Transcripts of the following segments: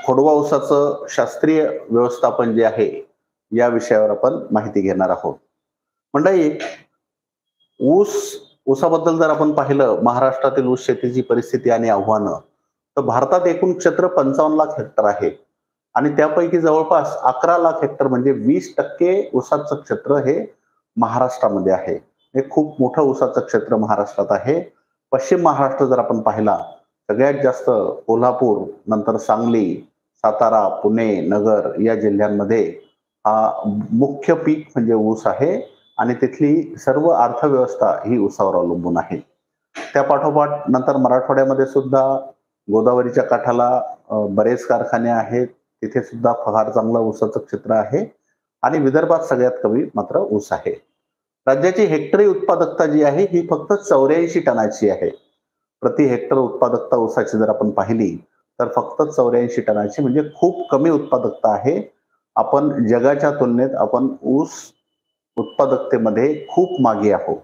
खोडवा ऊसाचं शास्त्रीय व्यवस्थापन जे आहे, या विषयावर आपण माहिती घेणार आहोत. मंडळी, ऊस ऊसाबद्दल जर आपण पाहिलं, महाराष्ट्रातील ऊस शेतीची परिस्थिती आणि आव्हानं, तर भारतात एकूण क्षेत्र 55 लाख हेक्टर आहे आणि त्यापैकी जवळपास 11 लाख हेक्टर म्हणजे 20% ऊसाचं क्षेत्र हे महाराष्ट्रामध्ये आहे. हे खूप मोठं ऊसाचं क्षेत्र महाराष्ट्रात आहे. पश्चिम महाराष्ट्र जर आपण पाहिला, सगळ्यात जास्त कोल्हापूर, नंतर सांगली, सातारा, पुणे, नगर या जिल्ह्यांमध्ये हा मुख्य पीक म्हणजे ऊस आहे आणि तिथली सर्व अर्थव्यवस्था ही ऊसावर अवलंबून आहे. त्या पाठोपाठ नंतर मराठवाड्यामध्ये सुद्धा गोदावरीच्या काठाला बरेच कारखाने आहेत. तिथे सुद्धा फार चांगलं ऊसाचं क्षेत्र आहे आणि विदर्भात सगळ्यात कमी मात्र ऊस आहे. राज्याची हेक्टरी उत्पादकता जी आहे ही फक्त 84 टनाची आहे. प्रति हेक्टर उत्पादकता ऊसाची जर आपण पाहिली तर फक्त 84 टनाची, म्हणजे खूप कमी उत्पादकता आहे. आपण जगाच्या तुलनेत आपण ऊस उत्पादकतेमध्ये खूप मागे आहोत.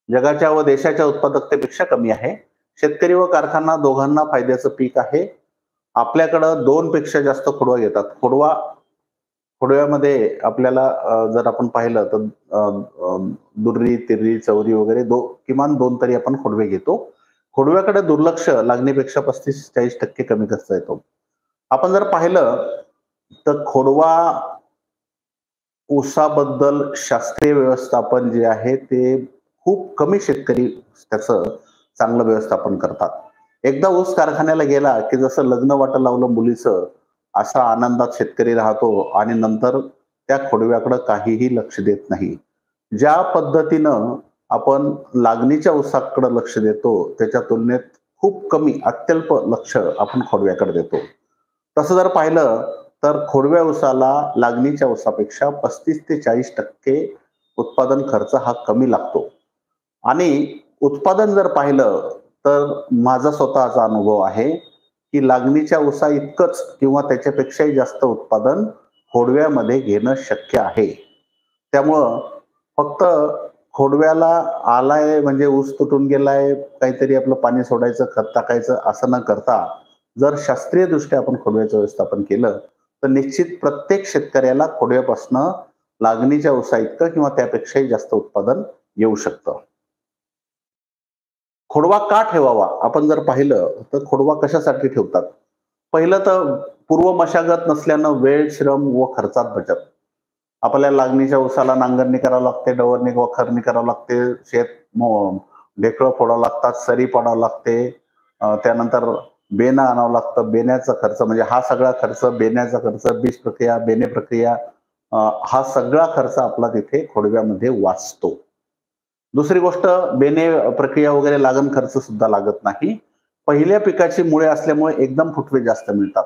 जगाच्या व देशाच्या उत्पादकतेपेक्षा कमी आहे. शेतकरी व कारखाना दोघांना फायद्याचं पीक आहे. आपल्याकडं 2 पेक्षा जास्त खोडवा घेतात. खोडव्यामध्ये आपल्याला जर आपण पाहिलं तर दुर्री, तिर्री, चौरी वगैरे किमान 2 तरी आपण खोडवे घेतो. खोडव्याकडे दुर्लक्ष लागणीपेक्षा 35-40% कमी खर्च येतो. आपण जर पाहिलं तर खोडवा ऊसाबद्दल शास्त्रीय व्यवस्थापन जे आहे ते खूप कमी शेतकरी त्याचं चांगलं व्यवस्थापन करतात. एकदा ऊस कारखान्याला गेला की जसं लग्न वाटं लावलं मुलीचं, असा आनंदात शेतकरी राहतो आणि नंतर त्या खोडव्याकडे काहीही लक्ष देत नाही. ज्या पद्धतीनं आपण लागणीच्या ऊसाकडे लक्ष देतो त्याच्या तुलनेत खूप कमी, अत्यल्प लक्ष आपण खोडव्याकडे देतो. तसं जर पाहिलं तर खोडव्या ऊसाला लागणीच्या ऊसापेक्षा 35 ते 40% उत्पादन खर्च हा कमी लागतो. आणि उत्पादन जर पाहिलं तर माझा स्वतःचा अनुभव आहे की लागणीच्या ऊसा इतकंच किंवा त्याच्यापेक्षाही जास्त उत्पादन खोडव्यामध्ये घेणं शक्य आहे. त्यामुळं फक्त खोडव्याला आलाय म्हणजे ऊस तुटून गेलाय, काहीतरी आपलं पाणी सोडायचं, खत टाकायचं असं न करता जर शास्त्रीय दृष्ट्या आपण खोडव्याचं व्यवस्थापन केलं तर निश्चित प्रत्येक शेतकऱ्याला खोडव्यापासनं लागणीच्या ऊसा इतकं किंवा त्यापेक्षाही जास्त उत्पादन येऊ शकतं. खोडवा का ठेवावा आपण जर पाहिलं तर खोडवा कशासाठी ठेवतात? पहिलं तर पूर्व मशागत नसल्यानं वेळ, श्रम व खर्चात बचत. आपल्याला लागणीच्या ऊसाला नांगरणी करावं लागते, डवरणी वखरणी करावं लागते, ढेकळं फोडावं लागतात, सरी पाडावं लागते, त्यानंतर बेणं आणावं लागतं. बेण्याचा खर्च म्हणजे हा सगळा खर्च, बेण्याचा खर्च, बीज प्रक्रिया, बेणे प्रक्रिया, हा सगळा खर्च आपला तिथे खोडव्यामध्ये वाचतो. दुसरी गोष्ट, बेणे प्रक्रिया वगैरे लागण खर्च सुद्धा लागत नाही. पहिल्या पिकाची मुळे असल्यामुळे एकदम फुटवे जास्त मिळतात.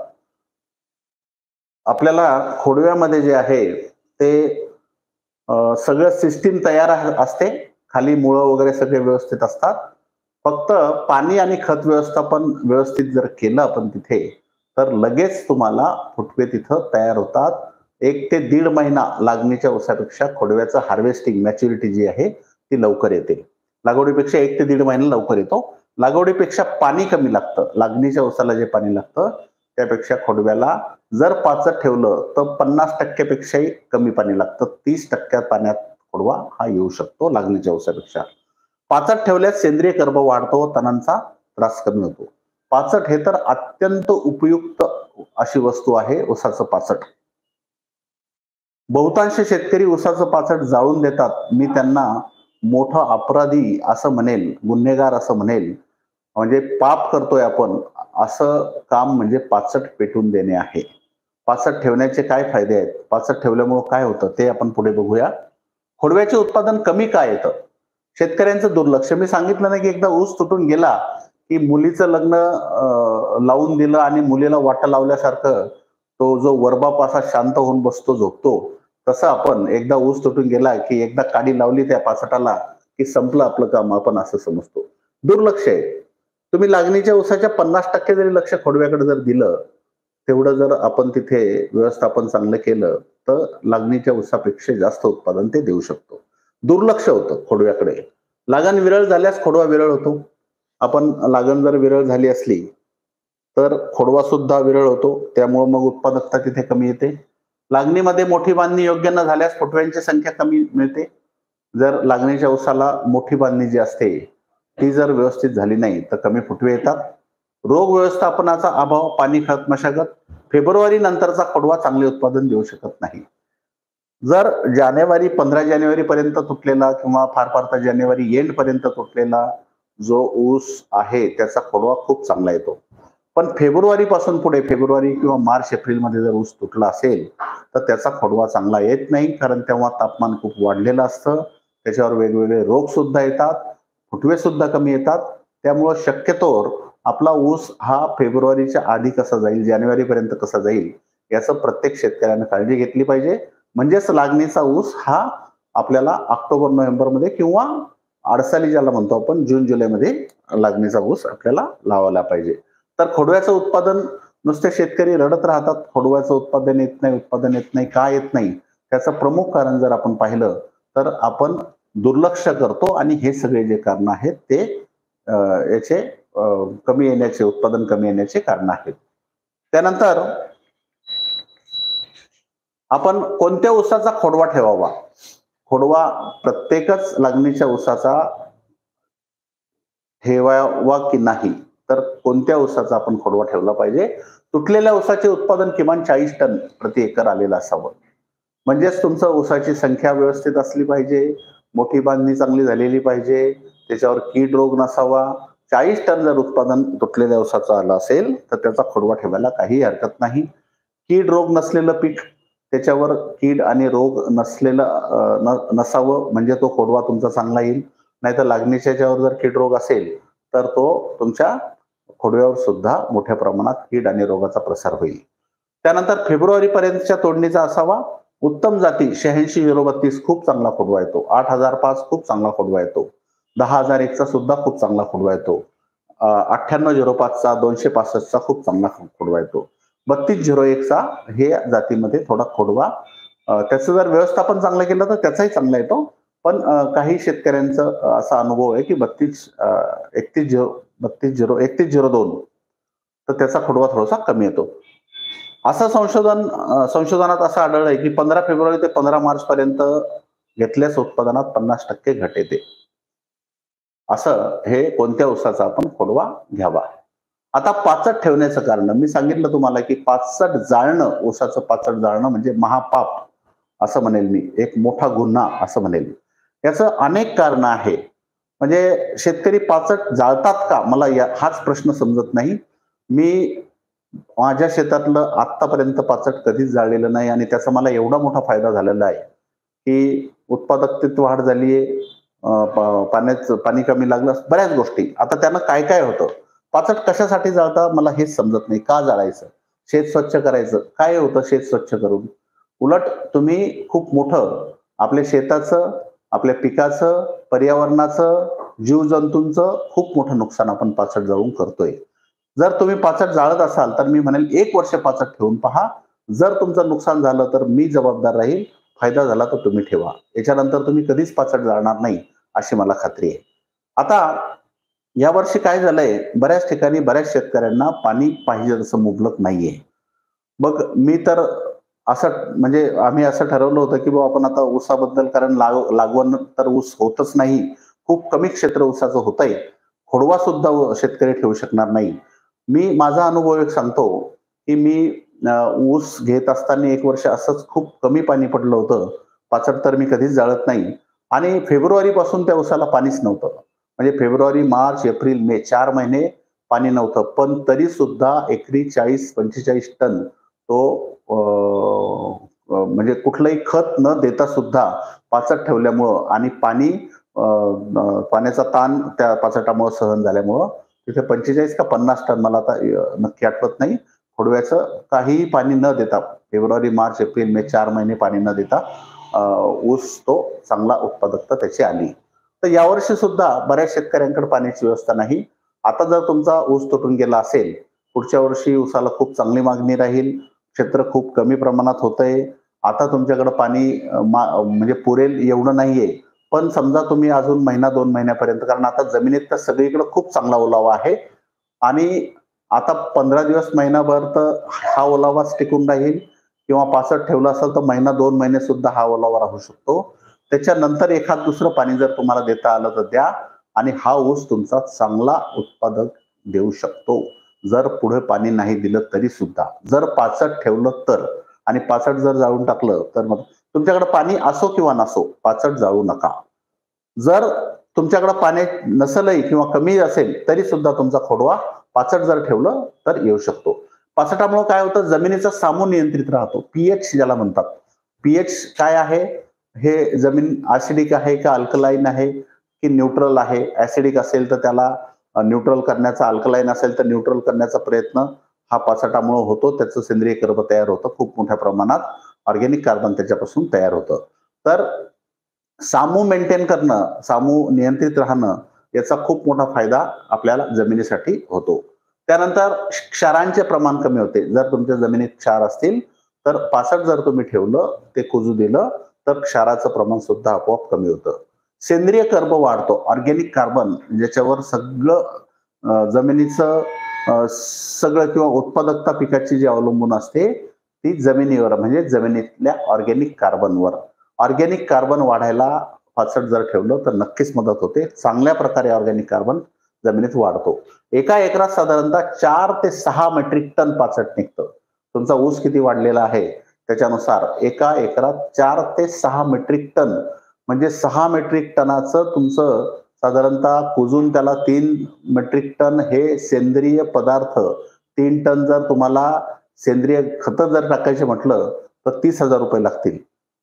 आपल्याला खोडव्यामध्ये जे आहे ते सगळं सिस्टीम तयार असते. खाली मुळं वगैरे सगळे व्यवस्थित असतात. फक्त पाणी आणि खत व्यवस्थापन व्यवस्थित जर केलं आपण तिथे तर लगेच तुम्हाला फुटवे तिथं तयार होतात. 1 ते 1.5 महिना लागणीच्या ऊसापेक्षा खोडव्याचं हार्वेस्टिंग मॅच्युरिटी जी आहे ती लवकर येते. लागवडीपेक्षा 1 ते 1.5 महिना लवकर येतो. लागवडीपेक्षा पाणी कमी लागतं. लागणीच्या ऊसाला जे पाणी लागतं त्यापेक्षा खोडव्याला जर पाचट ठेवलं तर 50% पेक्षाही कमी पाणी लागतं. 30% पाण्यात खोडवा हा येऊ शकतो लागणीच्या ऊसापेक्षा. पाचट ठेवल्यास सेंद्रिय कर्ब वाढतो, तणांचा त्रास कमी होतो. पाचट हे तर अत्यंत उपयुक्त अशी वस्तू आहे ऊसाचं पाचट. बहुतांश शेतकरी ऊसाचं पाचट जाळून देतात. मी त्यांना मोठा अपराधी असं म्हणेल, गुन्हेगार असं म्हणेल. म्हणजे पाप करतोय आपण असं काम म्हणजे पाचट पेटून देणे आहे. पाचट ठेवण्याचे काय फायदे आहेत, पाचट ठेवल्यामुळे काय होतं ते आपण पुढे बघूया. खोडव्याचे उत्पादन कमी का येतं? शेतकऱ्यांचं दुर्लक्ष. मी सांगितलं ना की एकदा ऊस तुटून गेला की मुलीचं लग्न लावून दिलं आणि मुलीला वाटा लावल्यासारखं तो जो वरबाप असा शांत होऊन बसतो, झोपतो, तसं आपण एकदा ऊस तुटून गेला की एकदा काडी लावली त्या पाचटाला की संपलं आपलं काम, आपण असं समजतो. दुर्लक्ष आहे. तुम्ही लागणीच्या ऊसाच्या 50% जरी लक्ष खोडव्याकडे जर दिलं, तेवढं जर आपण तिथे व्यवस्थापन चांगलं केलं तर लागणीच्या ऊसापेक्षा जास्त उत्पादन ते देऊ शकतो. दुर्लक्ष होतं खोडव्याकडे. लागण विरळ झाल्यास खोडवा विरळ होतो. आपण लागण जर विरळ झाली असली तर खोडवा सुद्धा विरळ होतो, त्यामुळे मग उत्पादकता तिथे कमी येते. लागणीमध्ये मोठी बांधणी योग्य न झाल्यास फुटव्यांची संख्या कमी मिळते. जर लागणीच्या ऊसाला मोठी बांधणी जी असते ती जर व्यवस्थित झाली नाही तर कमी फुटवे येतात. रोग व्यवस्थापनाचा अभाव, पाणी, खत, मशागत, फेब्रुवारी नंतरचा खोडवा चांगले उत्पादन देऊ शकत नाही. जर 15 जानेवारी पर्यंत तुटलेला किंवा फार फार तर जानेवारी एंड पर्यंत तुटलेला जो ऊस आहे त्याचा खोडवा खूप चांगला येतो. पण फेब्रुवारी पासून पुढे, फेब्रुवारी किंवा मार्च एप्रिल मध्ये जर ऊस तुटला असेल तर त्याचा खोडवा चांगला येत नाही, कारण तेव्हा तापमान खूप वाढलेलं असतं, त्याच्यावर वेगवेगळे रोग सुद्धा येतात, फुटवे सुद्धा कमी येतात. त्यामुळं शक्यतोवर आपला ऊस हा फेब्रुवारीच्या आधी कसा जाईल, जानेवारी पर्यंत कसा जाईल याचं प्रत्येक शेतकऱ्याने काळजी घेतली पाहिजे. म्हणजेच लागणीचा ऊस हा आपल्याला ऑक्टोबर नोव्हेंबर मध्ये किंवा आडसाली ज्याला म्हणतो आपण जून जुलै मध्ये लागणीचा ऊस आपल्याला लावायला पाहिजे. तर खोडव्याचं उत्पादन, नुसते शेतकरी रडत राहतात, खोडव्याचं उत्पादन येत नाही, उत्पादन येत नाही, का येत नाही, त्याचं प्रमुख कारण जर आपण पाहिलं तर आपण दुर्लक्ष करतो आणि हे सगळे जे कारण आहेत ते याचे कमी येण्याचे, उत्पादन कमी येण्याचे कारण आहेत. त्यानंतर आपण कोणत्या ऊसाचा खोडवा ठेवावा? खोडवा प्रत्येकच लागणीच्या ऊसाचा ठेवावा की नाही, तर कोणत्या ऊसाचा आपण खोडवा ठेवला पाहिजे? तुटलेल्या ऊसाचे उत्पादन किमान 40 टन प्रति एकर आलेलं असावं. म्हणजेच तुमचं ऊसाची संख्या व्यवस्थित असली पाहिजे, मोठी बांधणी चांगली झालेली पाहिजे, त्याच्यावर कीड रोग नसावा. 40 टन जर उत्पादन तुटलेल्या ऊसाचं आलं असेल तर त्याचा खोडवा ठेवायला काही हरकत नाही. कीड रोग नसलेलं पीक, त्याच्यावर कीड आणि रोग नसलेलं नसावं, म्हणजे तो खोडवा तुमचा चांगला येईल. नाहीतर लागणीच्या याच्यावर जर कीड रोग असेल तर तो तुमच्या खोडव्यावर सुद्धा मोठ्या प्रमाणात कीड आणि रोगाचा प्रसार होईल. त्यानंतर फेब्रुवारी पर्यंतच्या तोडणीचा असावा. उत्तम जाती 86-032 खूप चांगला खोडवा येतो. 8005 खूप चांगला खोडवा येतो. 10,001 चा सुद्धा खूप चांगला खोडवा येतो. 9805 चा, 265 चा खूप चांगला खोडवा येतो. 3201 चा हे जातीमध्ये थोडा खोडवा, त्याचं जर व्यवस्थापन चांगलं केलं तर त्याचाही चांगला येतो. पण काही शेतकऱ्यांचं असा अनुभव आहे की 3102 तर त्याचा खोडवा थोडासा कमी येतो. असं संशोधनात असं आढळलं आहे की 15 फेब्रुवारी ते 15 मार्च पर्यंत घेतल्यास उत्पादनात 50% घट येते. असं हे कोणत्या ऊसाचा आपण खोडवा घ्यावा. आता पाचट ठेवण्याचं कारण मी सांगितलं तुम्हाला की पाचट जाळणं, ऊसाचं पाचट जाळणं म्हणजे महापाप असं म्हणेल मी, एक मोठा गुन्हा असं म्हणेल. याचं अनेक कारण आहे. म्हणजे शेतकरी पाचट जाळतात का, मला हाच प्रश्न समजत नाही. मी माझ्या शेतातलं आतापर्यंत पाचट कधीच जाळलेलं नाही आणि त्याचा मला एवढा मोठा फायदा झालेला आहे की उत्पादकतेत वाढ झालीये, पाणी कमी लागलं, बऱ्याच गोष्टी. आता त्यानं काय काय होतं, पाचट कशासाठी जाळतात मला हेच समजत नाही. का जाळायचं? शेत स्वच्छ करायचं. काय होतं शेत स्वच्छ करून? उलट तुम्ही खूप मोठं आपल्या शेताचं, आपल्या पिकाचं, पर्यावरणाचं, जीवजंतूंचं खूप मोठं नुकसान आपण पाचट जाळून करतोय. जर तुम्ही पाचट जाळत असाल तर मी म्हणेल 1 वर्ष पाचट ठेवून पहा. जर तुमचं नुकसान झालं तर मी जबाबदार राहील, फायदा झाला तर तुम्ही ठेवा. याच्यानंतर तुम्ही कधीच पाचट जाळणार नाही अशी मला खात्री आहे. आता यावर्षी काय झालंय, बऱ्याच ठिकाणी बऱ्याच शेतकऱ्यांना पाणी पाहिजे तसं मुबलक नाहीये. मग मी तर असं म्हणजे आम्ही असं ठरवलं होतं की बाबा आपण आता ऊसाबद्दल, कारण लागवण तर ऊस होतच नाही, खूप कमी क्षेत्र ऊसाचं होतंय, खोडवा सुद्धा शेतकरी ठेवू शकणार नाही. मी माझा अनुभव एक सांगतो की मी ऊस घेत असताना 1 वर्ष असंच खूप कमी पाणी पडलं होतं. पाचट तर मी कधीच जाळत नाही आणि फेब्रुवारी पासून त्या ऊसाला पाणीच नव्हतं. म्हणजे फेब्रुवारी, मार्च, एप्रिल, मे 4 महिने पाणी नव्हतं. पण तरी सुद्धा एकरी 40-45 टन तो म्हणजे कुठलंही खत न देता सुद्धा पाचट ठेवल्यामुळं आणि पाण्याचा ताण त्या पाचटामुळे सहन झाल्यामुळं तिथे 45 का 50 टन, मला आता नक्की आठवत नाही, खोडव्याचं काहीही पाणी न देता फेब्रुवारी, मार्च, एप्रिल, मे 4 महिने पाणी न देता ऊस तो चांगला उत्पादकता त्याची आली. तर यावर्षी सुद्धा बऱ्याच शेतकऱ्यांकडे पाण्याची व्यवस्था नाही. आता जर तुमचा ऊस तुटून गेला असेल, पुढच्या वर्षी ऊसाला खूप चांगली मागणी राहील. क्षेत्र खूप कमी प्रमाणात होतंय. आता तुमच्याकडे पाणी म्हणजे पुरेल एवढं नाहीये. पण समजा तुम्ही अजून महिना 2 महिन्यापर्यंत, कारण आता जमिनीत तर सगळीकडे खूप चांगला ओलावा आहे आणि आता 15 दिवस महिनाभर तर हा ओलावाच टिकून राहील किंवा 65 ठेवला असेल तर महिना 2 महिने सुद्धा हा ओलावा राहू शकतो. त्याच्यानंतर एखाद दुसरं पाणी जर तुम्हाला देता आलं तर द्या आणि हा ऊस तुमचा चांगला उत्पादक देऊ शकतो. जर पुढे पाणी नाही दिलं तरी सुद्धा. जर 65 ठेवलं तर आणि 65 जर जाळून टाकलं तर मग तुमच्याकडे पाणी असो किंवा नसो 65 जाळू नका. जर तुमच्याकडे पाणी नसलही किंवा कमी असेल तरी सुद्धा तुमचा खोडवा 65 जर ठेवलं तर येऊ शकतो. 65मुळे काय होतं जमिनीचा सामू नियंत्रित राहतो. पीएच ज्याला म्हणतात. पीएच काय आहे? हे जमीन ॲसिडिक आहे का अल्कलाईन आहे की न्यूट्रल आहे? ॲसिडिक असेल तर त्याला न्यूट्रल करण्याचा, अल्कलाईन असेल तर न्यूट्रल करण्याचा प्रयत्न हा 65मुळे होतो. त्याचं सेंद्रिय कर्ब तयार होतं. खूप मोठ्या प्रमाणात ऑर्गॅनिक कार्बन त्याच्यापासून तयार होतं. तर सामू मेंटेन करणं, सामू नियंत्रित राहणं याचा खूप मोठा फायदा आपल्याला जमिनीसाठी होतो. त्यानंतर क्षारांचे प्रमाण कमी होते. जर तुमच्या जमिनीत क्षार असतील तर 65 जर तुम्ही ठेवलं, ते कुजू दिलं तर क्षाराचं प्रमाण सुद्धा आपोआप कमी होतं. सेंद्रिय कर्ब वाढतो. ऑर्गॅनिक कार्बन ज्याच्यावर सगळं जमिनीचं सगळं किंवा उत्पादकता पिकाची जी अवलंबून असते ती जमिनीवर म्हणजे जमिनीतल्या ऑर्गॅनिक कार्बनवर. ऑर्गॅनिक कार्बन वाढायला 65 जर ठेवलं तर नक्कीच मदत होते. चांगल्या प्रकारे ऑर्गॅनिक कार्बन जमिनीत वाढतो. एका एकरात साधारणतः 4 ते 6 मेट्रिक टन 65 निघतं. तुमचा ऊस किती वाढलेला आहे त्याच्यानुसार एका एकरात 4 ते 6 मेट्रिक टन म्हणजे 6 मेट्रिक टनाचं तुमचं साधारणतः कुजून त्याला 3 मेट्रिक टन हे सेंद्रिय पदार्थ 3 टन जर तुम्हाला सेंद्रिय खतं जर टाकायचे म्हटलं तर 30,000 रुपये लागतील.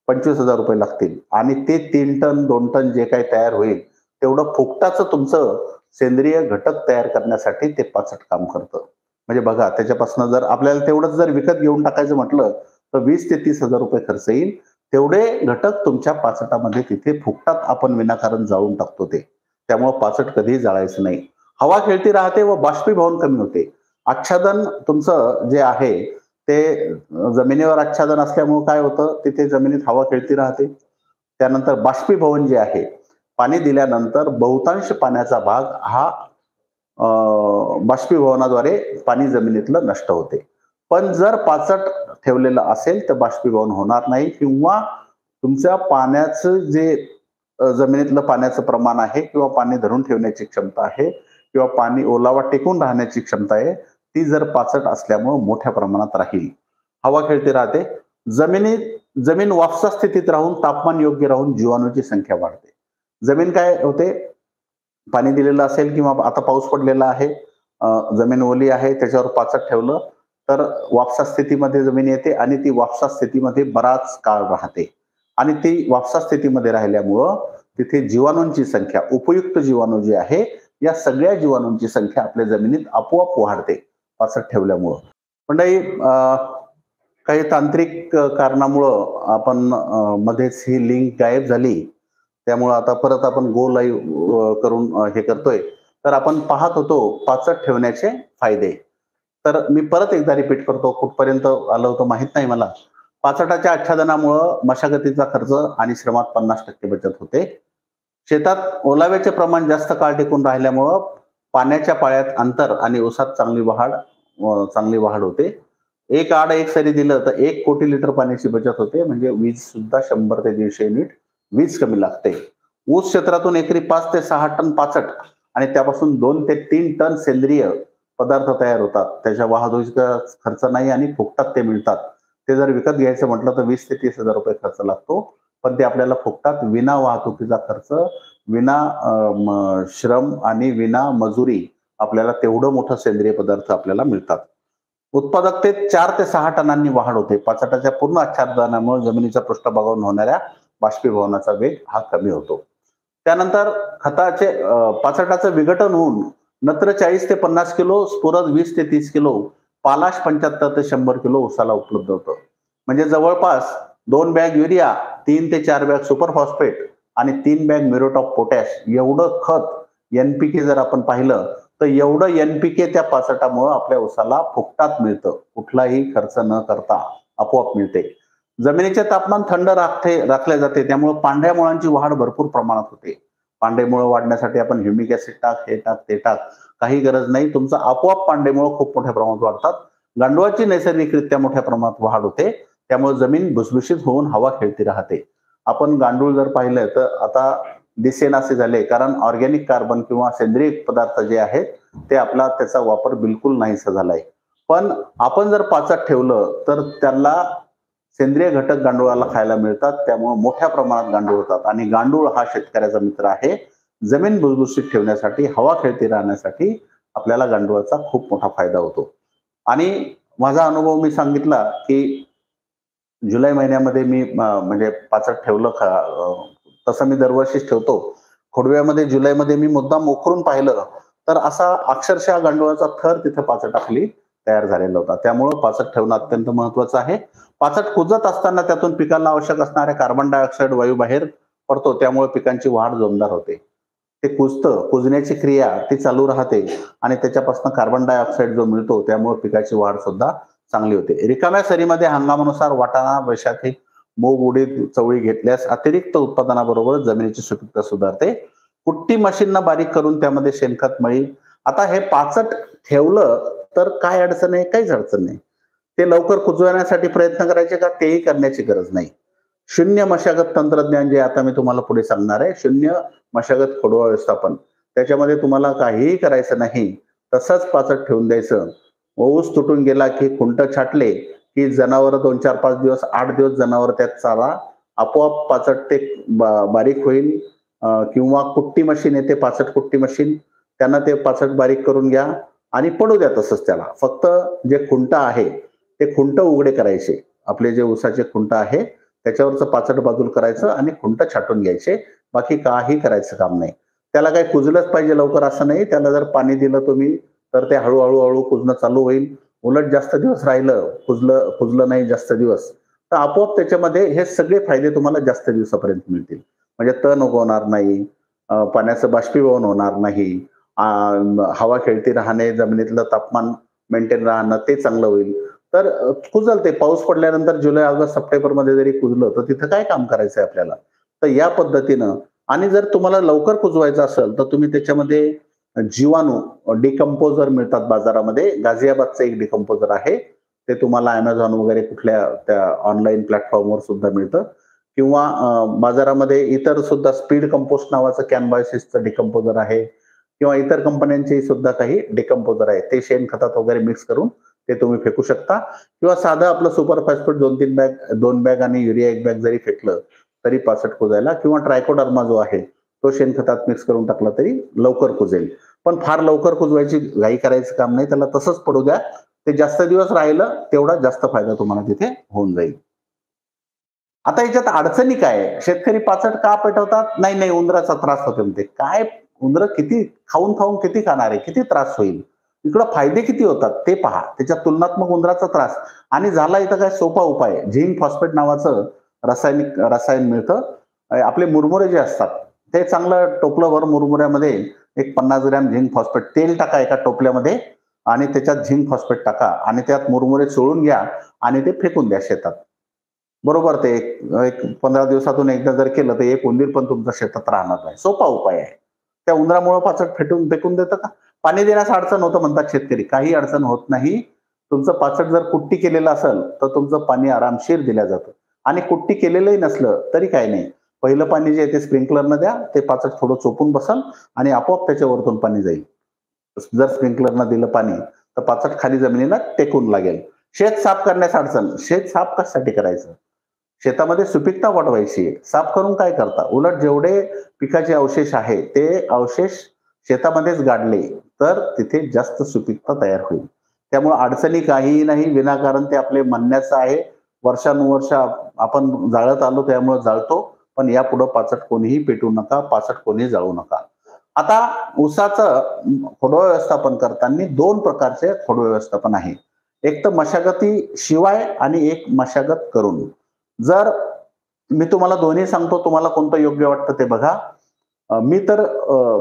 25,000 रुपये लागतील आणि ते 3 टन 2 टन जे काही तयार होईल तेवढं फुकटाचं तुमचं सेंद्रिय घटक तयार करण्यासाठी ते 65 काम करतं. म्हणजे बघा त्याच्यापासून जर आपल्याला तेवढंच जर विकत घेऊन टाकायचं म्हटलं तर 20 ते 30,000 रुपये खर्च येईल. तेवढे घटक तुमच्या 65मध्ये तिथे फुकटात आपण विनाकारण जाळून टाकतो ते. त्यामुळे 65 कधीही जाळायचं नाही. हवा खेळती राहते व बाष्पीभवन कमी होते. आच्छादन तुमचं जे आहे ते जमिनीवर आच्छादन असल्यामुळे काय होतं तिथे जमिनीत हवा खेळती राहते. त्यानंतर बाष्पीभवन जे आहे पाणी दिल्यानंतर बहुतांश पाण्याचा भाग हा बाष्पीभवनाद्वारे पाणी जमिनीतलं नष्ट होते. पण जर 65 ठेवलेलं असेल तर बाष्पीभवन होणार नाही किंवा तुमच्या पाण्याचं जे जमिनीतलं पाण्याचं प्रमाण आहे किंवा पाणी धरून ठेवण्याची क्षमता आहे किंवा पाणी ओलावा टिकून राहण्याची क्षमता आहे ती जर 65 असल्यामुळे मोठ्या प्रमाणात राहील. हवा खेळती राहते. जमीन वाफसा स्थितीत राहून तापमान योग्य राहून जीवाणूची संख्या वाढते. जमीन काय होते पाणी दिलेलं असेल किंवा आता पाऊस पडलेला आहे जमीन ओली आहे त्याच्यावर 65 ठेवलं तर वापसा स्थितीमध्ये जमीन येते आणि ती वापसा स्थितीमध्ये बराच काळ राहते आणि ती वापसा स्थितीमध्ये राहिल्यामुळं तिथे जीवाणूंची संख्या उपयुक्त जीवाणू जे आहे या सगळ्या जीवाणूंची संख्या आपल्या जमिनीत आपोआप वाढते 65 ठेवल्यामुळं. मंडळी काही तांत्रिक कारणामुळं आपण मध्येच ही लिंक गायब झाली त्यामुळं आता परत आपण गो लाईव्ह करून हे करतोय. तर आपण पाहत होतो 65 ठेवण्याचे फायदे. तर मी परत एकदा रिपीट करतो कुठपर्यंत आलं होतं माहित नाही मला. 65च्या आच्छादनामुळं मशागतीचा खर्च आणि श्रमात 50% बचत होते. शेतात ओलाव्याचे प्रमाण जास्त काळ टिकून राहिल्यामुळं पाण्याच्या पाळ्यात अंतर आणि ऊसात चांगली वाढ होते. एक आड एक सरी दिलं तर 1 कोटी लिटर पाण्याची बचत होते म्हणजे वीज सुद्धा 100 ते 150 युनिट वीज कमी लागते. ऊस क्षेत्रातून एकरी 5 ते 6 टन 65 आणि त्यापासून 2 ते 3 टन सेंद्रिय पदार्थ तयार होतात. त्याच्या वाहतुकीचा खर्च नाही आणि फुकटात ते मिळतात. ते जर विकत घ्यायचं म्हटलं तर 20 ते 30,000 रुपये खर्च लागतो. पण ते आपल्याला फुकटात विना वाहतुकीचा खर्च, विना श्रम आणि विना मजुरी आपल्याला तेवढं मोठं सेंद्रिय पदार्थ आपल्याला मिळतात. उत्पादकतेत 4 ते 6 टनांनी वाढ होते. 65च्या पूर्ण आच्छादनामुळे जमिनीच्या पृष्ठभागावरून होणाऱ्या बाष्पीभवनाचा वेग हा कमी होतो. त्यानंतर खताचे 65चं विघटन होऊन नत्र 40 ते 50 किलो, स्फुरद 20 ते 30 किलो, पालाश 75 ते 100 किलो ऊसाला उपलब्ध होतं. म्हणजे जवळपास 2 बॅग युरिया, 3 ते 4 बॅग सुपर फॉस्फेट आणि 3 बॅग म्युरेट ऑफ पोटॅश एवढं खत एनपीके जर आपण पाहिलं तर एवढं एनपीके त्या 65मुळे आपल्या ऊसाला फुकटात मिळतं. कुठलाही खर्च न करता आपोआप मिळते. जमिनीचे तापमान थंड राखले जाते त्यामुळे पांढऱ्या मुळांची वाढ भरपूर प्रमाणात होते. पांडेमुळं वाढण्यासाठी आपण ह्युमिक ऍसिड टाक, हे टाक, ते टाक, काही गरज नाही. तुमचं आपोआप पांडेमुळं खूप मोठ्या प्रमाणात वाढतात. गांडुळाची नैसर्गिकरित्या मोठ्या प्रमाणात वाढ होते. त्यामुळे जमीन भुसभुशीत होऊन हवा खेळती राहते. आपण गांडूळ जर पाहिलं तर आता दिसेनासे झाले, कारण ऑर्गॅनिक कार्बन किंवा सेंद्रिय पदार्थ जे आहेत ते आपला त्याचा वापर बिलकुल नाहीसा झालाय. पण आपण जर पाचात ठेवलं तर त्याला सेंद्रिय घटक गांडुळाला खायला मिळतात. त्यामुळे मोठ्या प्रमाणात गांडूळ होतात आणि गांडूळ हा शेतकऱ्याचा मित्र आहे. जमीन भुसभुशीत ठेवण्यासाठी, हवा खेळती राहण्यासाठी आपल्याला गांडुळाचा खूप मोठा फायदा होतो. आणि माझा अनुभव मी सांगितला की जुलै महिन्यामध्ये मी म्हणजे पाचट ठेवलं तसं मी दरवर्षीच ठेवतो. खोडव्यामध्ये जुलैमध्ये मी मुद्दाम उकरून पाहिलं, तर असा अक्षरशः गांडुळाचा थर तिथं पाचटाखाली तयार झालेला होता. त्यामुळं पाचट ठेवणं अत्यंत महत्वाचं आहे. पाचट कुजत असताना त्यातून पिकांना आवश्यक असणाऱ्या कार्बन डायऑक्साईड वायू बाहेर पडतो. त्यामुळे पिकांची वाढ जोरदार होते. ते कुजतं, कुजण्याची क्रिया ती चालू राहते आणि त्याच्यापासून कार्बन डायऑक्साईड जो मिळतो त्यामुळे पिकाची वाढ सुद्धा चांगली होते. रिकाम्या सरीमध्ये हंगामानुसार वाटाणा, बैशाखी, मूग, उडीद, चवळी घेतल्यास अतिरिक्त उत्पादनाबरोबर जमिनीची सुपीकता सुधारते. कुट्टी मशीननं बारीक करून त्यामध्ये शेणखत, मळी. आता हे पाचट ठेवलं तर काय अडचण आहे? काहीच अडचण नाही. ते लवकर कुजवण्यासाठी प्रयत्न करायचे का? तेही करण्याची गरज नाही. शून्य मशागत तंत्रज्ञान जे आता मी तुम्हाला पुढे सांगणार आहे. शून्य मशागत खोडवा व्यवस्थापन. त्याच्यामध्ये तुम्हाला काहीही करायचं नाही. तसंच पाचट ठेवून द्यायचं. ऊस तुटून गेला की खुंट छाटले की जनावर 2, 4, 5 दिवस, 8 दिवस जनावर त्यात चारा. आपोआप पाचट ते बारीक होईल. किंवा कुट्टी मशीन येते, पाचट कुट्टी मशीन. त्यांना ते पाचट बारीक करून घ्या आणि पडू द्या तसंच त्याला. फक्त जे खुंट आहे ते खुंट उघडे करायचे. आपले जे ऊसाचे खुंट आहे त्याच्यावरचं पाचट बाजूला करायचं आणि खुंट छाटून घ्यायचे. बाकी काही करायचं काम नाही. त्याला काही कुजलंच पाहिजे लवकर असं नाही. त्याला जर पाणी दिलं तुम्ही तर ते हळू कुजणं चालू होईल. उलट जास्त दिवस राहिलं, कुजलं नाही जास्त दिवस, तर आपोआप त्याच्यामध्ये हे सगळे फायदे तुम्हाला जास्त दिवसापर्यंत मिळतील. म्हणजे तण उगवणार नाही, पाण्याचं बाष्पीभवन होणार नाही, हवा खेळती राहणे, जमिनीतलं तापमान मेंटेन राहणं ते चांगलं होईल. तर कुजल ते. पाऊस पडल्यानंतर जुलै, ऑगस्ट, सप्टेंबरमध्ये जरी कुजलं तर तिथं काय काम करायचंय आपल्याला? तर या पद्धतीनं. आणि जर तुम्हाला लवकर कुजवायचं असेल तर तुम्ही त्याच्यामध्ये जीवाणू डिकम्पोजर मिळतात बाजारामध्ये. गाझियाबादचं एक डिकम्पोजर आहे. ते तुम्हाला Amazon वगैरे कुठल्या त्या ऑनलाईन प्लॅटफॉर्मवर सुद्धा मिळतं. किंवा बाजारामध्ये इतर सुद्धा स्पीड कंपोस्ट नावाचं कॅनबायोसिसचं डिकम्पोजर आहे. किंवा इतर कंपन्यांचे सुद्धा काही डिकम्पोजर आहे. ते शेणखतात वगैरे मिक्स करून ते तुम्ही फेकू शकता. किंवा साधं आपलं सुपर फॉस्फेट 2-3 बॅग, 2 बॅग आणि युरिया 1 बॅग जरी फेकलं तरी पाचट कुजायला. किंवा ट्रायकोडर्मा जो आहे तो शेणखतात मिक्स करून टाकला तरी लवकर कुजेल. पण फार लवकर कुजवायची घाई करायचं काम नाही. त्याला तसंच पडू द्या. ते जास्त दिवस राहिलं तेवढा जास्त फायदा तुम्हाला तिथे होऊन जाईल. आता याच्यात अडचणी काय आहे? शेतकरी पाचट का पेटवतात? नाही, उंदराचा त्रास होतो म्हणते. काय उंदरं किती खाऊन किती खाणार आहे? किती त्रास होईल? इकडं फायदे किती होतात ते पहा. त्याच्या तुलनात्मक उंदराचा त्रास. आणि झाला इथं काय सोपा उपाय. झिंक फॉस्फेट नावाचं रसायन मिळतं. आपले मुरमुरे जे असतात ते चांगलं टोपलंभर मुरमुऱ्यामध्ये एक 50 ग्रॅम झिंक फॉस्फेट तेल टाका एका टोपल्यामध्ये आणि त्याच्यात झिंक फॉस्फेट टाका आणि त्यात मुरमुरे चोळून घ्या आणि ते फेकून द्या शेतात. बरोबर ते एक 15 दिवसातून एकदा जर केलं तर एक उंदीर पण तुमच्या शेतात राहणार नाही. सोपा उपाय आहे. त्या उंदरामुळे पाचट फेकून देतं का? पाणी देण्यास अडचण होतं म्हणतात शेतकरी. काही अडचण होत नाही. तुमचं पाचट जर कुट्टी केलेलं असेल तर तुमचं पाणी आरामशीर दिलं जातं. आणि कुट्टी केलेलंही नसलं तरी काही नाही. पहिलं पाणी जे आहे ते स्प्रिंकलरनं द्या. ते पाचट थोडं चोपून बसल आणि आपोआप त्याच्यावरतून पाणी जाईल. जर स्प्रिंकलरनं दिलं पाणी तर पाचट खाली जमिनीला टेकून लागेल. शेत साफ करण्यास अडचण. शेत साफ कशासाठी करायचं? शेतामध्ये सुपीकता वाढवायची. साफ करून काय करता? उलट जेवढे पिकाचे अवशेष आहे ते अवशेष शेतामध्येच गाडले तर तिथे जास्त सुपीकता तयार होईल. त्यामुळे अडचणी काहीही नाही. विनाकारण ते आपले म्हणण्याचं आहे. वर्षानुवर्ष आपण जाळत आलो त्यामुळे जाळतो. पण यापुढे पाचट कोणीही पेटवू नका, पाचट कोणीही जाळू नका. आता ऊसाचं खोडवा व्यवस्थापन करताना 2 प्रकारचे खोडवा व्यवस्थापन आहे. एक तर मशागती शिवाय आणि एक मशागत करून. जर मी तुम्हाला दोन्ही सांगतो, तुम्हाला कोणतं योग्य वाटतं ते बघा. मी तर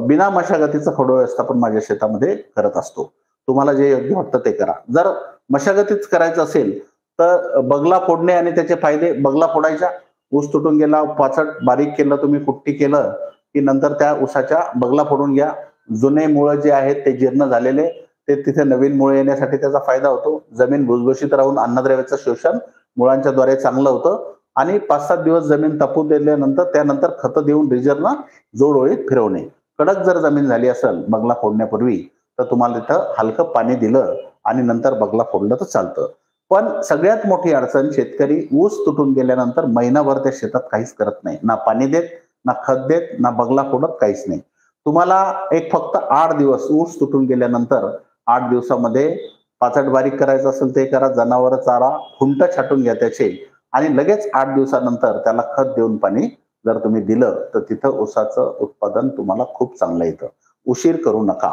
बिना मशागतीचं खोडवा व्यवस्थापन माझ्या शेतामध्ये करत असतो. तुम्हाला जे योग्य वाटतं ते करा. जर मशागतीच करायचं असेल तर बगला फोडणे आणि त्याचे फायदे. बगला फोडायचा, ऊस तुटून गेला, पाचट बारीक केलं तुम्ही, कुट्टी केलं की नंतर त्या ऊसाच्या बगला फोडून घ्या. जुने मुळं जे आहेत ते जीर्ण झालेले, ते तिथे नवीन मुळे येण्यासाठी त्याचा फायदा होतो. जमीन भुसभुशीत राहून अन्नद्रव्याचं शोषण मुळांच्या द्वारे चांगलं होतं आणि 5-7 दिवस जमीन तपू दिल्यानंतर त्यानंतर खतं देऊन रिजरना जोडओळीत फिरवणे. कडक जर जमीन झाली असेल बगला फोडण्यापूर्वी, तर तुम्हाला तिथं हलकं पाणी दिलं आणि नंतर बगला फोडलं तर चालतं. पण सगळ्यात मोठी अडचण शेतकरी ऊस तुटून गेल्यानंतर महिनाभर त्या शेतात काहीच करत नाही. ना पाणी देत, ना खत देत, ना बगला फोडत, काहीच नाही. तुम्हाला एक फक्त 8 दिवस ऊस तुटून गेल्यानंतर 8 दिवसामध्ये पाचट बारीक करायचं असेल ते करा, जनावर चारा, खुंट छाटून घ्या त्याचे आणि लगेच 8 दिवसानंतर त्याला खत देऊन पाणी जर तुम्ही दिलं तर तिथं ऊसाचं उत्पादन तुम्हाला खूप चांगलं येतं. उशीर करू नका.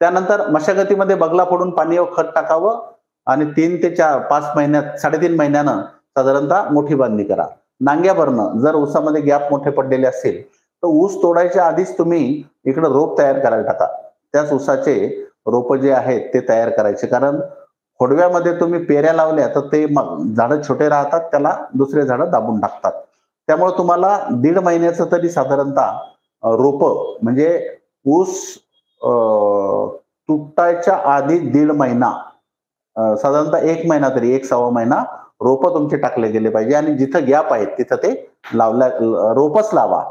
त्यानंतर मशागतीमध्ये बगला फोडून पाणी व खत टाकावं आणि 3 ते 5 महिन्यात 3.5 महिन्यानं साधारणतः मोठी बांधणी करा. नांग्या भरणं, जर ऊसामध्ये गॅप मोठे पडलेले असेल तर ऊस तोडायच्या आधीच तुम्ही इकडं रोप तयार करायला टाका. त्याच ऊसाचे रोप जे आहेत ते तयार करायचे, कारण खोडव्यामध्ये तुम्ही पेऱ्या लावल्या तर ते झाडं छोटे राहतात, त्याला दुसरे झाडं दाबून टाकतात. त्यामुळे तुम्हाला 1.5 महिन्याचं तरी साधारणतः रोप म्हणजे ऊस तुटायच्या आधी 1.5 महिना, साधारणतः 1 महिना तरी 1-1.25 महिना रोप तुमचे टाकले गेले पाहिजे आणि जिथं गॅप आहेत तिथं ते रोपच लावा.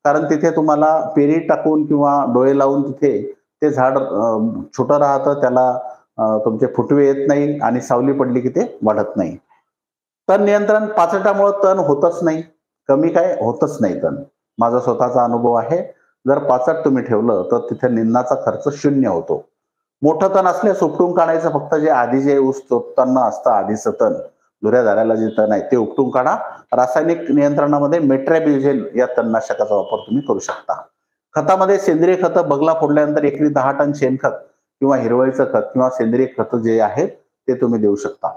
कारण तिथे तुम्हाला पेरी टाकून किंवा डोळे लावून तिथे ते झाड छोटं राहतं, त्याला तुमचे फुटवे येत नाही आणि सावली पडली की ते वाढत नाही. तण नियंत्रण, पाचटामुळे तण होतच नाही, कमी काय होतच नाही तण. माझा स्वतःचा अनुभव आहे. जर पाचट तुम्ही ठेवलं तर तिथे निंदाचा खर्च 0 होतो. मोठं तण असल्यास उपटून काढायचं, फक्त जे आधी जे ऊस तोडताना असतं आधीचं तण, धुऱ्या झाडाला जे तण आहे ते उपटून काढा. रासायनिक नियंत्रणामध्ये मेट्राबिझेल या तणनाशकाचा वापर तुम्ही करू शकता. खतामध्ये सेंद्रिय खतं बगला फोडल्यानंतर एकरी 10 टन शेणखत किंवा हिरवळीचं खत किंवा सेंद्रिय खत जे आहेत ते तुम्ही देऊ शकता.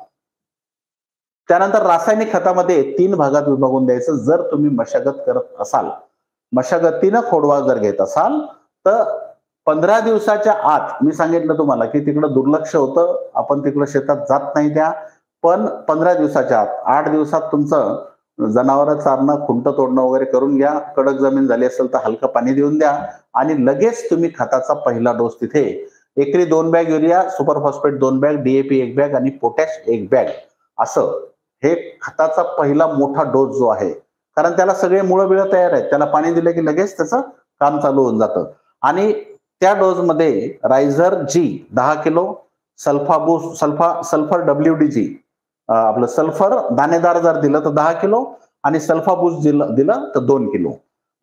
त्यानंतर रासायनिक खतामध्ये 3 भागात विभागून द्यायचं. जर तुम्ही मशागत करत असाल, मशागतीनं खोडवा जर घेत असाल तर 15 दिवसाच्या आत, मी सांगितलं तुम्हाला की तिकडं दुर्लक्ष होतं, आपण तिकडं शेतात जात नाही त्या, पण 15 दिवसाच्या आत 8 दिवसात तुमचं जनावर चारणं, खुंट तोडणं वगैरे करून घ्या. कडक जमीन झाली असेल तर हलकं पाणी देऊन द्या आणि लगेच तुम्ही खताचा पहिला डोस तिथे एकरी 2 bag urea, super phosphate 2 bag, DAP 1 bag आणि पोटॅश 1 बॅग असं हे खताचा पहिला मोठा डोस जो आहे, कारण त्याला सगळे मुळं बिळं तयार आहेत, त्याला पाणी दिलं की लगेच त्याचं काम चालू होऊन जातं. आणि त्या डोजमध्ये रायझर जी 10 किलो, सल्फर WDG आपलं सल्फर दाणेदार जर दिलं तर 10 किलो आणि सल्फाबूस दिलं तर 2 kilo,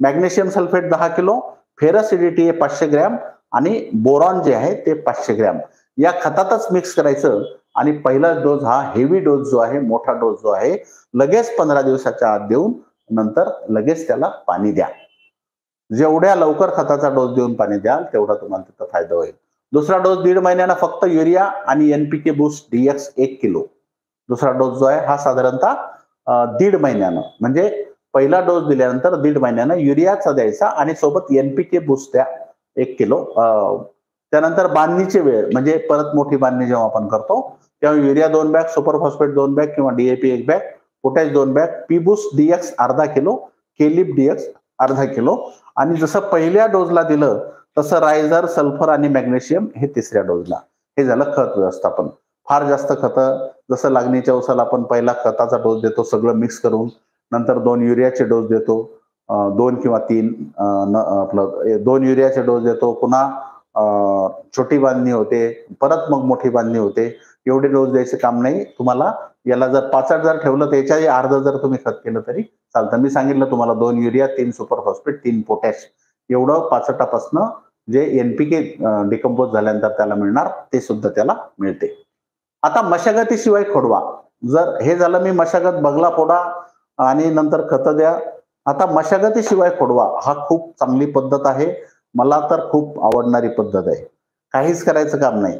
magnesium sulphate 10 kilo, ferrous EDTA 500 gram आणि बोरॉन जे आहे ते 500 ग्रॅम या खतातच मिक्स करायचं. आणि पहिला डोस हा हेवी डोस जो आहे, मोठा डोस जो आहे, लगेच 15 दिवसाच्या आत देऊन नंतर लगेच त्याला पाणी द्या. जेवढ्या लवकर खताचा डोस देऊन पाणी द्याल तेवढा तुम्हाला तिथं फायदा होईल. दुसरा डोस 1.5 महिन्यानं फक्त युरिया आणि NPK बूस्ट DX 1 किलो. दुसरा डोस जो आहे हा साधारणतः 1.5 महिन्यानं, म्हणजे पहिला डोस दिल्यानंतर 1.5 महिन्यानं युरियाचा द्यायचा आणि सोबत NPK बूस्ट द्या 1 किलो. त्यानंतर बांधणीची वेळ, म्हणजे परत मोठी बांधणी जेव्हा आपण करतो तेव्हा urea 2 bag, super phosphate 2 bag किंवा DAP 1 bag, potash 2 bag, P boost DX अर्धा किलो, केलिप DX अर्धा किलो आणि जसं पहिल्या डोजला दिलं तसं रायझर, सल्फर आणि मॅग्नेशियम हे तिसऱ्या डोजला. हे झालं खत व्यवस्थापन. फार जास्त खतं, जसं लागणीच्या ऊसाला आपण पहिला खताचा डोस देतो सगळं मिक्स करून, नंतर 2 युरियाचे डोस देतो, 2 किंवा 3 आपलं 2 युरियाचे डोस देतो, पुन्हा छोटी बांधणी होते, परत मग मोठी बांधणी होते. एवढे डोस द्यायचे काम नाही तुम्हाला. याला जर 5 जर ठेवलं तर याच्याही अर्ध जर तुम्ही खत केलं तरी चालतं. मी सांगितलं तुम्हाला 2 युरिया, 3 सुपर फॉस्फेट, 3 पोटॅश एवढं पाचटापासनं जे NPK डिकम्पोज झाल्यानंतर त्याला मिळणार ते सुद्धा त्याला मिळते. आता मशागतीशिवाय खोडवा, जर हे झालं मी मशागत बगला फोडा आणि नंतर खतं द्या. आता मशागतीशिवाय खोडवा हा खूप चांगली पद्धत आहे. मला तर खूप आवडणारी पद्धत आहे. काहीच करायचं काम नाही.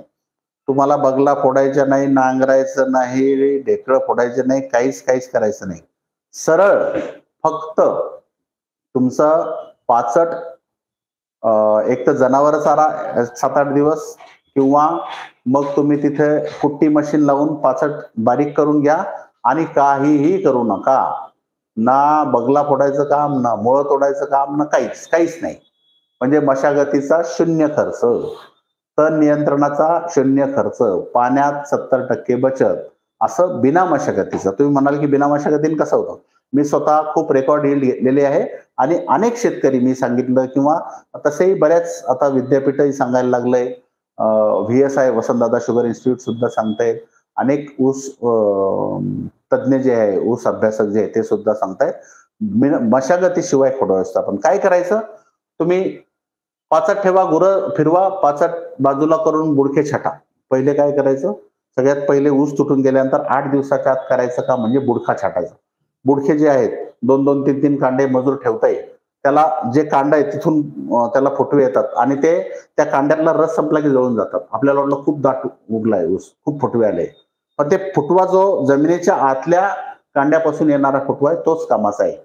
तुम्हाला बगला फोडायचा नाही, नांगरायचं नाही, ढेकळं फोडायचं नाही, काहीच करायचं नाही. सरळ फक्त तुमचं पाचट एक तर जनावर चारा 7-8 दिवस किंवा मग तुम्ही तिथे कुट्टी मशीन लावून पाचट बारीक करून घ्या आणि काहीही करू नका. ना बगला फोडायचं काम, ना मुळं तोडायचं काम, ना काहीच, काहीच नाही. म्हणजे मशागतीचा शून्य खर्च, तण नियंत्रणाचा शून्य खर्च, पाण्यात 70% बचत, असं बिना मशागतीचं. तुम्ही म्हणाल की बिना मशागतीने कसं होतं? मी स्वतः खूप रेकॉर्ड यील्ड घेतलेले आहे आणि अनेक शेतकरी मी सांगितलं किंवा तसेही बऱ्याच आता विद्यापीठही सांगायला लागलंय. व्ही-एस-आय वसंतदादा शुगर इन्स्टिट्यूट सुद्धा सांगतायत. अनेक ऊस तज्ञ जे आहे, ऊस अभ्यासक जे आहे ते सुद्धा सांगतायत. मशागतीशिवाय खोड व्यवस्थापन. काय करायचं? तुम्ही पाचट ठेवा, गुरं फिरवा, पाचट बाजूला करून बुडके छाटा. पहिले काय करायचं? सगळ्यात पहिले ऊस तुटून गेल्यानंतर 8 दिवसाच्या आत करायचं काम म्हणजे बुडका छाटायचा. बुडके जे आहेत 2-2, 3-3 कांडे मजूर ठेवता येईल. त्याला जे कांड आहे तिथून त्याला फुटवे येतात आणि ते त्या कांड्यातला रस संपला की जळून जातात. आपल्याला वाटलं खूप दाट उगलाय ऊस, खूप फुटवे आले. पण ते फुटवा जो जमिनीच्या आतल्या कांड्यापासून येणारा फुटवा आहे तोच कामाचा आहे.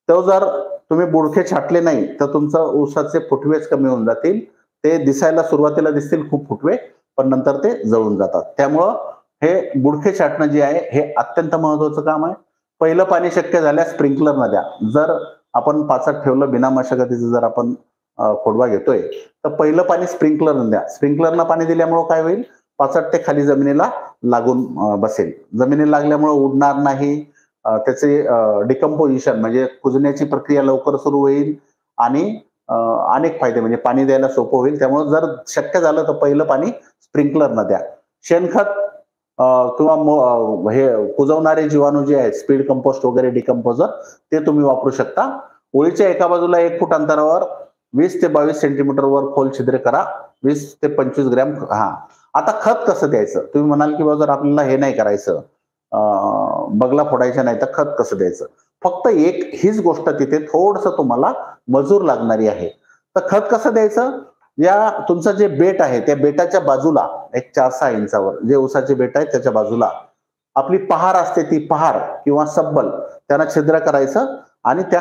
तो जर तुम्ही बुडके छाटले नाही तर तुमचं ऊसाचे फुटवेच कमी होऊन जातील. ते दिसायला सुरुवातीला दिसतील खूप फुटवे, पण नंतर ते जळून जातात. त्यामुळं हे बुडके छाटणं जे आहे हे अत्यंत महत्वाचं काम आहे. पहिलं पाणी शक्य झाल्यास स्प्रिंकलरनं द्या. जर आपण पाचट ठेवलं बिना मशागतीचं जर आपण खोडवा घेतोय, तर पहिलं पाणी स्प्रिंकलरनं द्या. स्प्रिंकलरनं पाणी दिल्यामुळं काय होईल? पाचट ते खाली जमिनीला लागून बसेल. जमिनीला लागल्यामुळं उडणार नाही. त्याचे डिकम्पोजिशन म्हणजे कुजण्याची प्रक्रिया लवकर सुरू होईल आणि अनेक फायदे म्हणजे पाणी द्यायला सोपं होईल. त्यामुळे जर शक्य झालं तर पहिलं पाणी स्प्रिंकलरनं द्या. शेणखत किंवा हे कुजवणारे जीवाणू जे आहेत, स्पीड कंपोस्ट वगैरे डिकम्पोजर, ते तुम्ही वापरू शकता. ओळीच्या एका बाजूला 1 फूट अंतरावर 20 ते 22 सेंटीमीटरवर खोल छिद्र करा. 20 ते 25 ग्रॅम. आता खत कसं द्यायचं? तुम्ही म्हणाल की बाबा जर आपल्याला हे नाही करायचं, बगला फोडायचा नाही तर खत कसं द्यायचं? फक्त एक हीच गोष्ट तिथे थोडंसं तुम्हाला मजूर लागणारी आहे. तर खत कसं द्यायचं? या तुमचं जे बेट आहे त्या बेटाच्या बाजूला एक 4-6 इंचावर जे ऊसाचे बेट आहेत त्याच्या बाजूला आपली पहार असते, ती पहार किंवा सब्बल त्यांना छिद्र करायचं आणि त्या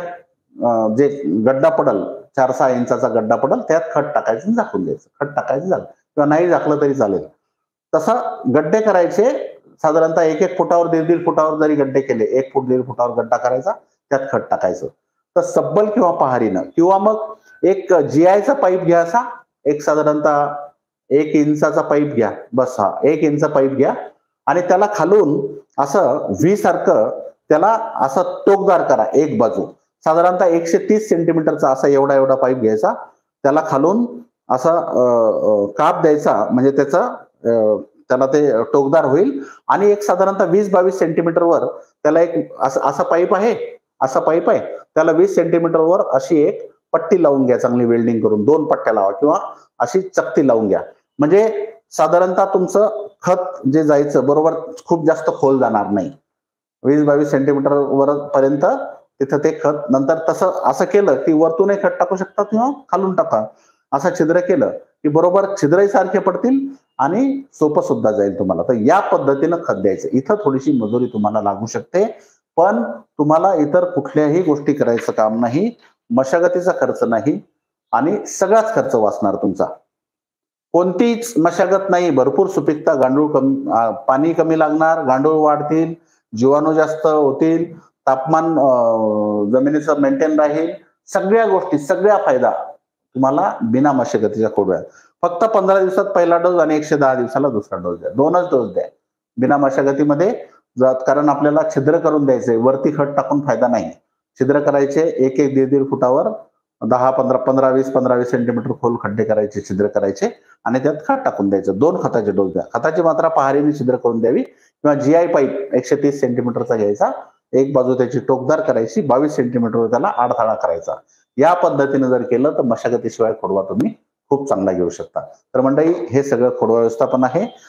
जे गड्डा पडल 4-6 इंचाचा गड्डा पडल त्यात खत टाकायचं आणि झाकून द्यायचं. खत टाकायचं झालं किंवा नाही झाकलं तरी चालेल. तसं गड्डे करायचे साधारणतः 1-1 फुटावर 1.5 फुटावर जरी गड्डे केले, 1 फूट 1.5 फुटावर गड्डा करायचा, त्यात खत टाकायचं. तर सब्बल किंवा पहारीनं किंवा मग एक जीआयचा पाईप घ्या, असा एक साधारणतः 1 इंचाचा पाईप घ्या. बस 1 इंच पाईप घ्या आणि त्याला खालून असं व्ही सारखं त्याला असं टोकदार करा एक बाजू. साधारणतः 130 सेंटीमीटरचा असा एवढा पाईप घ्यायचा. त्याला खालून असा काप द्यायचा म्हणजे त्याला ते टोकदार होईल आणि एक साधारणतः 20-22 सेंटीमीटरवर त्याला एक असा पाईप आहे, असा पाईप आहे. त्याला 20 सेंटीमीटरवर अशी एक पट्टी लावून घ्या, चांगली वेल्डिंग करून 2 पट्ट्या लावा किंवा अशी चकती लावून घ्या. म्हणजे साधारणतः तुमचं खत जे जायचं बरोबर खूप जास्त खोल जाणार नाही. 20-22 सेंटीमीटर वर पर्यंत तिथं ते खत नंतर तसं असं केलं की वरतूनही खत टाकू शकता किंवा खालून टाका. असं छिद्र केलं की बरोबर छिद्रही सारखे पडतील आणि सोपं सुद्धा जाईल तुम्हाला. तर या पद्धतीनं खत द्यायचं. इथं थोडीशी मजुरी तुम्हाला लागू शकते, पण तुम्हाला इतर कुठल्याही गोष्टी करायचं काम नाही. मशागतीचा खर्च नाही आणि सगळाच खर्च वाचणार तुमचा. कोणतीच मशागत नाही, भरपूर सुपीकता, गांडूळ कमी, पाणी कमी लागणार, गांडूळ वाढतील, जीवाणू जास्त होतील, तापमान जमिनीचं मेंटेन राहील. सगळ्या गोष्टी, सगळ्या फायदा तुम्हाला बिना मशागतीच्या खोडव्यात. फक्त 15 दिवसात पहिला डोस आणि 110 दिवसाला दुसरा डोस द्या. 2च डोस द्या बिना मशागतीमध्ये. कारण आपल्याला छिद्र करून द्यायचंय, वरती खत टाकून फायदा नाही. छिद्र करायचे 1-1, 1.5 फुटावर 10-15, 15-20, 15-20 सेंटीमीटर खोल खड्डे करायचे, छिद्र करायचे आणि त्यात खत टाकून द्यायचं. 2 खताचे डोस द्या. खताची मात्रा पहारीने छिद्र करून द्यावी किंवा जीआय पाईप 130 सेंटीमीटरचा घ्यायचा. एक बाजू त्याची टोकदार करायची, 22 सेंटीमीटरवर त्याला आडथळा करायचा. या पद्धतीने जर केलं तर मशागतीशिवाय खोडवा तुम्ही खूप चांगला घेऊ शकता. तर मंडळी, हे सगळं खोडवा व्यवस्थापन आहे.